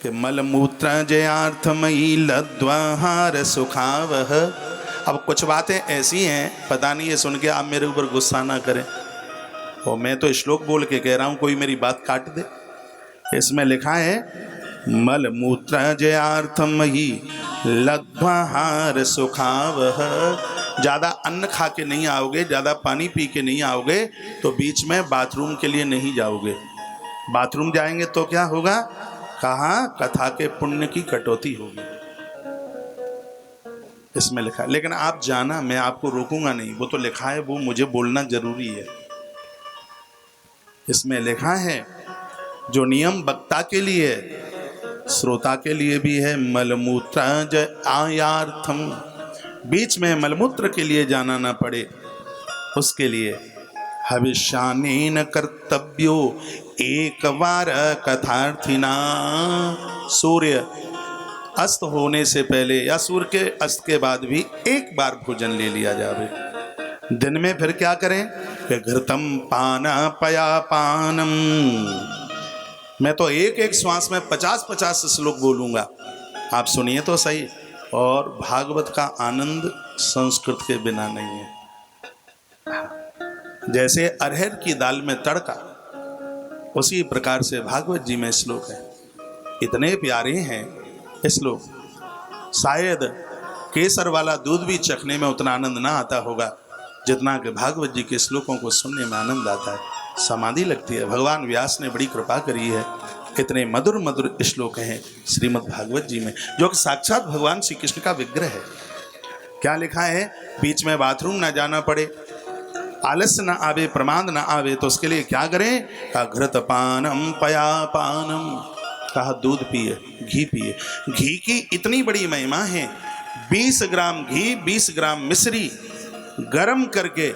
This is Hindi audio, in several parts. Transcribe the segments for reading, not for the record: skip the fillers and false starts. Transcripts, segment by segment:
कि मलमूत्र जयार्थमयी लद्वाहार सुखावह। अब कुछ बातें ऐसी हैं, पता नहीं ये सुन के आप मेरे ऊपर गुस्सा ना करें, और मैं तो श्लोक बोल के कह रहा हूँ, कोई मेरी बात काट दे। इसमें लिखा है मलमूत्र जयार्थमयी लद्वाहार सुखावह। ज़्यादा अन्न खा के नहीं आओगे, ज़्यादा पानी पी के नहीं आओगे, तो बीच में बाथरूम के लिए नहीं जाओगे। बाथरूम जाएंगे तो क्या होगा? कहा कथा के पुण्य की कटौती होगी, इसमें लिखा है। लेकिन आप जाना, मैं आपको रोकूंगा नहीं, वो तो लिखा है, वो मुझे बोलना जरूरी है। इसमें लिखा है जो नियम वक्ता के लिए, श्रोता के लिए भी है। मलमूत्र आयार्थम, बीच में मलमूत्र के लिए जाना ना पड़े, उसके लिए हविष्यानेन कर्तव्यो एक बार कथार्थिना। सूर्य अस्त होने से पहले या सूर्य के अस्त के बाद भी एक बार भोजन ले लिया जावे। दिन में फिर क्या करें? घृतम पान पया पानम। मैं तो एक एक श्वास में 50-50 श्लोक बोलूंगा, आप सुनिए तो सही। और भागवत का आनंद संस्कृत के बिना नहीं है। जैसे अरहर की दाल में तड़का, उसी प्रकार से भागवत जी में श्लोक है। इतने प्यारे हैं श्लोक, शायद केसर वाला दूध भी चखने में उतना आनंद ना आता होगा जितना कि भागवत जी के श्लोकों को सुनने में आनंद आता है, समाधि लगती है। भगवान व्यास ने बड़ी कृपा करी है, इतने मधुर मधुर श्लोक हैं श्रीमद् भागवत जी में, जो कि साक्षात भगवान श्री कृष्ण का विग्रह है। क्या लिखा है? बीच में बाथरूम ना जाना पड़े, आलस्य ना आवे, प्रमाद ना आवे, तो उसके लिए क्या करें? कहा घृत पानम पया पानम, कहा दूध पिए, घी पिए। घी की इतनी बड़ी महिमा है, 20 ग्राम घी 20 ग्राम मिश्री गरम करके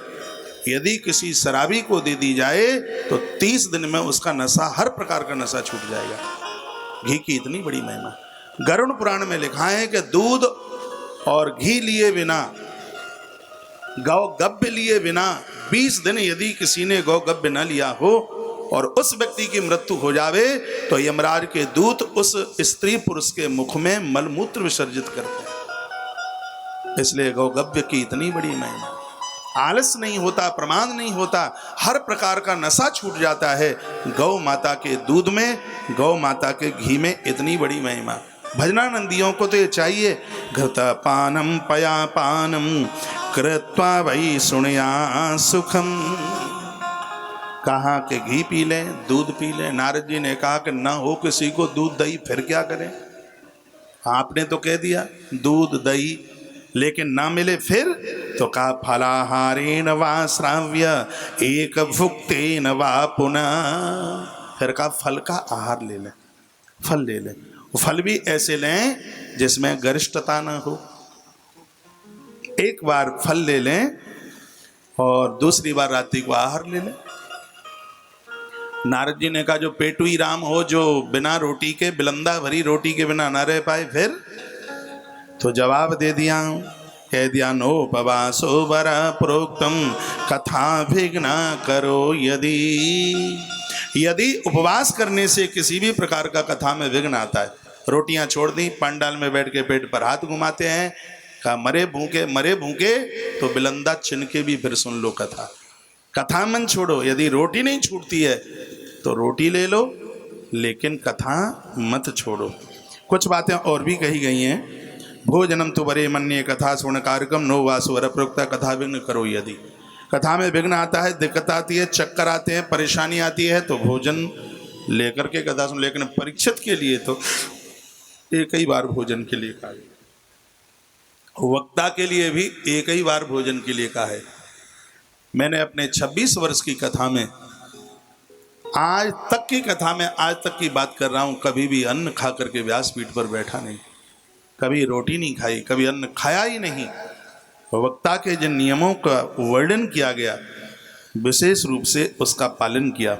यदि किसी शराबी को दे दी जाए तो 30 दिन में उसका नशा, हर प्रकार का नशा छूट जाएगा। घी की इतनी बड़ी महिमा। गरुड़ पुराण में लिखा है कि दूध और घी लिए बिना, गौ गभ्य लिए बिना 20 दिन यदि किसी ने गौ गभ्य न लिया हो और उस व्यक्ति की मृत्यु हो जावे, तो यमराज के दूत उस स्त्री पुरुष के मुख में मलमूत्र विसर्जित करते हैं। इसलिए गौगव्य की इतनी बड़ी महिमा। आलस नहीं होता, प्रमाद नहीं होता, हर प्रकार का नशा छूट जाता है गौ माता के दूध में, गौ माता के घी में। इतनी बड़ी महिमा। भजनानंदियों को तो ये चाहिए, घृत पानम पया पानम कृत्वा वै सुनया सुखम। कहा कि घी पी लें, दूध पी लें। नारद जी ने कहा कि ना हो किसी को दूध दही, फिर क्या करें? आपने तो कह दिया दूध दही, लेकिन ना मिले फिर? तो कहा फलाहारेण वा श्राव्य एक भुक्तेन वा पुनः। फिर कहा फल का आहार ले लें, फल ले लें। फल भी ऐसे लें जिसमें गरिष्ठता ना हो। एक बार फल ले लें और दूसरी बार रात्रि को आहार ले लें। नारद जी ने कहा जो पेटुई राम हो, जो बिना रोटी के, बिलंदा भरी रोटी के बिना ना रह पाए, फिर? तो जवाब दे दिया, कह दिया नोपवासो वरा प्रोक्तम कथा विघ्न करो यदि उपवास करने से किसी भी प्रकार का कथा में विघ्न आता है। रोटियां छोड़ दी, पंडाल में बैठ के पेट पर हाथ घुमाते हैं, कहा मरे भूखे तो बिलंदा छिन के भी फिर सुन लो कथा। कथा मन छोड़ो, यदि रोटी नहीं छूटती है तो रोटी ले लो, लेकिन कथा मत छोड़ो। कुछ बातें और भी कही गई हैं। भोजनम तो बरे मन्ये कथा सुन कार्यक्रम नो वासुवर प्रोक्ता कथा विघ्न करो यदि। कथा में विघ्न आता है, दिक्कत आती है, चक्कर आते हैं, परेशानी आती है, तो भोजन लेकर के कथा सुन। लेकिन परीक्षित के लिए तो एक ही बार भोजन के लिए कहा है, वक्ता के लिए भी एक ही बार भोजन के लिए कहा है। मैंने अपने 26 वर्ष की कथा में, आज तक की कथा में, आज तक की बात कर रहा हूँ, कभी भी अन्न खा करके व्यासपीठ पर बैठा नहीं, कभी रोटी नहीं खाई, कभी अन्न खाया ही नहीं। वक्ता के जिन नियमों का वर्णन किया गया, विशेष रूप से उसका पालन किया।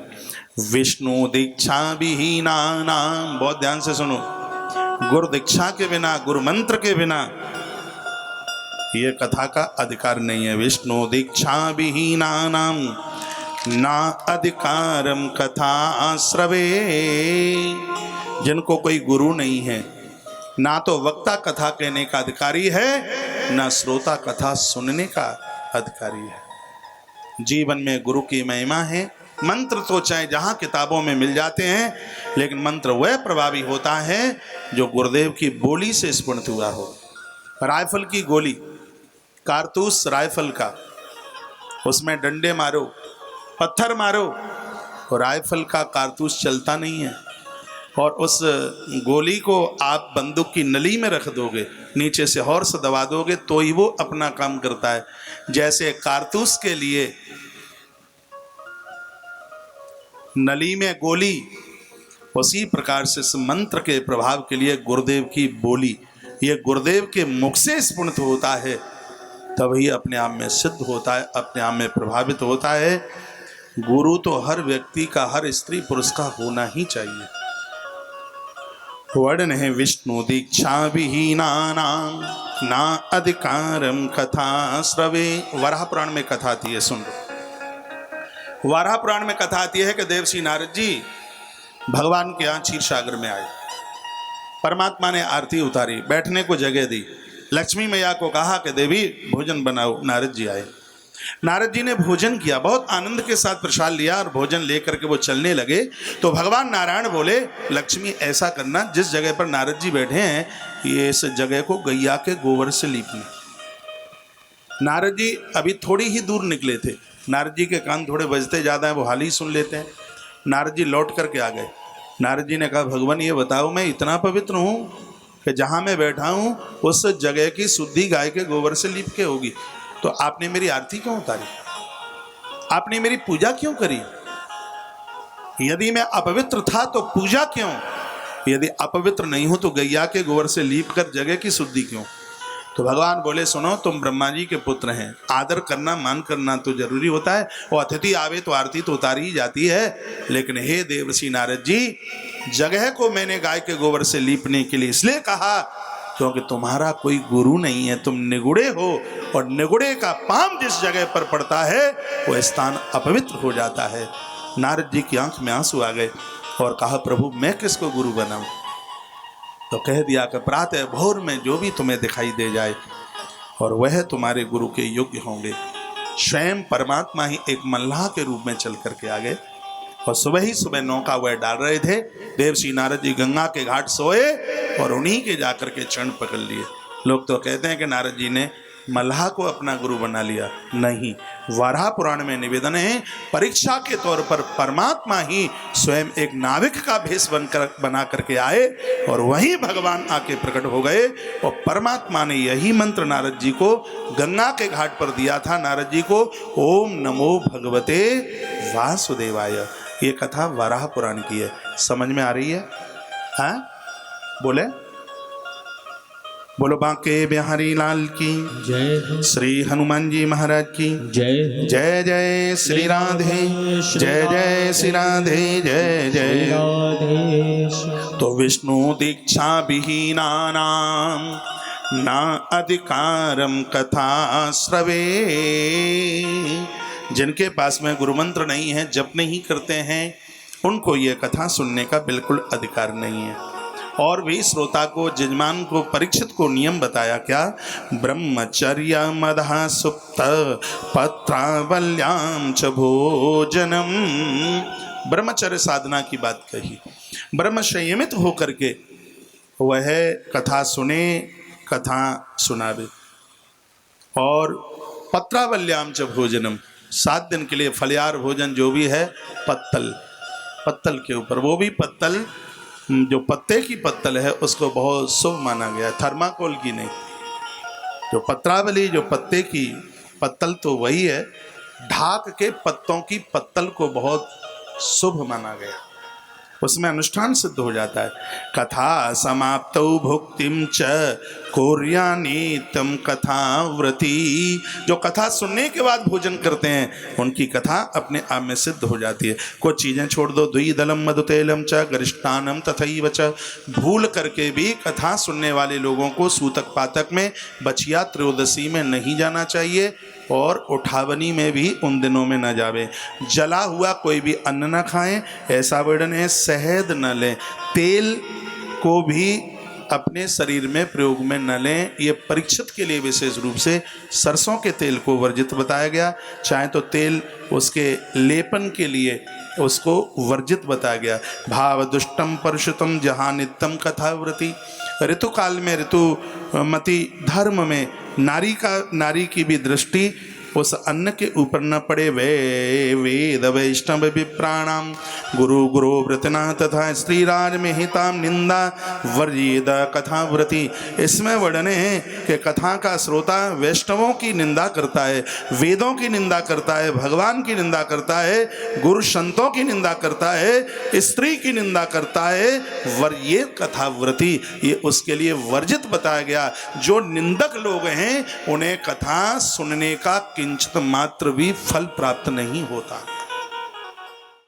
विष्णु दीक्षा विहीना नाम, बहुत ध्यान से सुनो, गुरु दीक्षा के बिना, गुरु मंत्र के बिना ये कथा का अधिकार नहीं है। विष्णु दीक्षा विहीना नाम ना अधिकारम कथा श्रवे। जिनको कोई गुरु नहीं है, ना तो वक्ता कथा कहने का अधिकारी है, ना श्रोता कथा सुनने का अधिकारी है। जीवन में गुरु की महिमा है। मंत्र तो चाहे जहाँ किताबों में मिल जाते हैं, लेकिन मंत्र वह प्रभावी होता है जो गुरुदेव की बोली से स्फुरित हुआ हो। राइफल की गोली, कारतूस राइफल का, उसमें डंडे मारो, पत्थर मारो, और राइफल का कारतूस चलता नहीं है। और उस गोली को आप बंदूक की नली में रख दोगे, नीचे से हॉर्स दबा दोगे तो ही वो अपना काम करता है। जैसे कारतूस के लिए नली में गोली, उसी प्रकार से इस मंत्र के प्रभाव के लिए गुरुदेव की बोली, ये गुरुदेव के मुख से स्फुरित होता है, तभी अपने आप में सिद्ध होता है, अपने आप में प्रभावित होता है। गुरु तो हर व्यक्ति का, हर स्त्री पुरुष का होना ही चाहिए। वर्ण है विष्णु दीक्षा विहीनानां ना अधिकारम कथा श्रवे। वराह पुराण में कथा आती है, सुन लो। वराह पुराण में कथा आती है कि देवर्षि नारद जी भगवान के यहाँ क्षीर सागर में आए। परमात्मा ने आरती उतारी, बैठने को जगह दी। लक्ष्मी मैया को कहा कि देवी भोजन बनाओ। नारद जी आए, नारद जी ने भोजन किया, बहुत आनंद के साथ प्रसाद लिया और भोजन लेकर के वो चलने लगे तो भगवान नारायण बोले, लक्ष्मी ऐसा करना, जिस जगह पर नारद जी बैठे हैं ये इस जगह को गैया के गोबर से लीपना। नारद जी अभी थोड़ी ही दूर निकले थे, नारद जी के कान थोड़े बजते ज़्यादा हैं, वो हाल ही सुन लेते हैं। नारद जी लौट करके आ गए। नारद जी ने कहा, भगवान ये बताओ मैं इतना पवित्र हूँ कि जहाँ मैं बैठा हूँ उस जगह की शुद्धि गाय के गोबर से लीप के होगी, तो आपने मेरी आरती क्यों उतारी? आपने मेरी पूजा क्यों करी? यदि मैं अपवित्र था तो पूजा क्यों? यदि अपवित्र नहीं हो तो गैया के गोबर से लीप कर जगह की शुद्धि क्यों? तो भगवान बोले, सुनो तुम ब्रह्मा जी के पुत्र हैं, आदर करना मान करना तो जरूरी होता है, और अतिथि आवे तो आरती तो उतारी ही जाती है। लेकिन हे देवर्षि नारद जी, जगह को मैंने गाय के गोबर से लीपने के लिए इसलिए कहा क्योंकि तुम्हारा कोई गुरु नहीं है, तुम निगुड़े हो, और निगुड़े का पाम जिस जगह पर पड़ता है वो स्थान अपवित्र हो जाता है। नारद जी की आंख में आंसू आ गए और कहा, प्रभु मैं किसको गुरु बनाऊं? तो कह दिया कि प्रातः भोर में जो भी तुम्हें दिखाई दे जाए और वह तुम्हारे गुरु के योग्य होंगे। स्वयं परमात्मा ही एक मल्लाह के रूप में चल करके आ गए और सुबह ही सुबह नौका वह डाल रहे थे। देवर्षि नारद जी गंगा के घाट सोए और उन्हीं के जाकर के चरण पकड़ लिए। लोग तो कहते हैं कि नारद जी ने मल्लाह को अपना गुरु बना लिया, नहीं। वराह पुराण में निवेदन है, परीक्षा के तौर पर परमात्मा ही स्वयं एक नाविक का भेष बना करके आए और वहीं भगवान आके प्रकट हो गए। और परमात्मा ने यही मंत्र नारद जी को गंगा के घाट पर दिया था। नारद जी को ओम नमो भगवते वासुदेवाय। ये कथा वराह पुराण की है, समझ में आ रही है? हाँ बोले, बोलो बांके बिहारी लाल की जय, श्री हनुमान जी महाराज की जय, जय जय श्री राधे, जय जय श्री राधे, जय जय। तो विष्णु दीक्षा विहीनानां ना अधिकारम कथा श्रवे। जिनके पास में गुरु मंत्र नहीं है, जप नहीं करते हैं, उनको ये कथा सुनने का बिल्कुल अधिकार नहीं है। और भी श्रोता को, जजमान को, परीक्षित को नियम बताया क्या? ब्रह्मचर्य मदहा सुप्त पत्रावल्याम च भोजनम। ब्रह्मचर्य साधना की बात कही। ब्रह्म संयमित होकर के वह कथा सुने, कथा सुनावे। और पत्रावल्याम च भोजनम, 7 दिन के लिए फलियार भोजन जो भी है, पत्तल के ऊपर, वो भी पत्तल जो पत्ते की पत्तल है उसको बहुत शुभ माना गया है, थर्माकोल की नहीं। जो पत्रावली, जो पत्ते की पत्तल तो वही है, ढाक के पत्तों की पत्तल को बहुत शुभ माना गया, उसमें अनुष्ठान सिद्ध हो जाता है। कथा समाप्तौ भुक्तिम च कोर्यानीतम कथाव्रती। जो कथा सुनने के बाद भोजन करते हैं उनकी कथा अपने आप में सिद्ध हो जाती है। कुछ चीज़ें छोड़ दो, द्विदलम मधुतेलम च गरिष्ठानम तथैव च। भूल करके भी कथा सुनने वाले लोगों को सूतक पातक में, बछिया त्रयोदशी में नहीं जाना चाहिए। और उठावनी में भी उन दिनों में न जावे। जला हुआ कोई भी अन्न न खाएं, ऐसा वर्णन है। शहद न लें, तेल को भी अपने शरीर में प्रयोग में न लें। ये परीक्षित के लिए विशेष रूप से सरसों के तेल को वर्जित बताया गया। चाहे तो तेल उसके लेपन के लिए उसको वर्जित बताया गया। भाव दुष्टम परशुतम जहाँ नित्यम कथाव्रति। ऋतु काल में ऋतुमती धर्म में नारी की भी दृष्टि उस अन्न के ऊपर न पड़े। वे वेद वैष्णव विप्राणाम गुरु गुरु व्रतना तथा स्त्रीराज में हिताम निंदा वर्जित कथाव्रति। इसमें वर्णन है कि कथा का श्रोता वैष्णवों की निंदा करता है, वेदों की निंदा करता है, भगवान की निंदा करता है, गुरु संतों की निंदा करता है, स्त्री की निंदा करता है। वर्जित कथाव्रति, ये उसके लिए वर्जित बताया गया। जो निंदक लोग हैं उन्हें कथा सुनने का किंचित मात्र भी फल प्राप्त नहीं होता।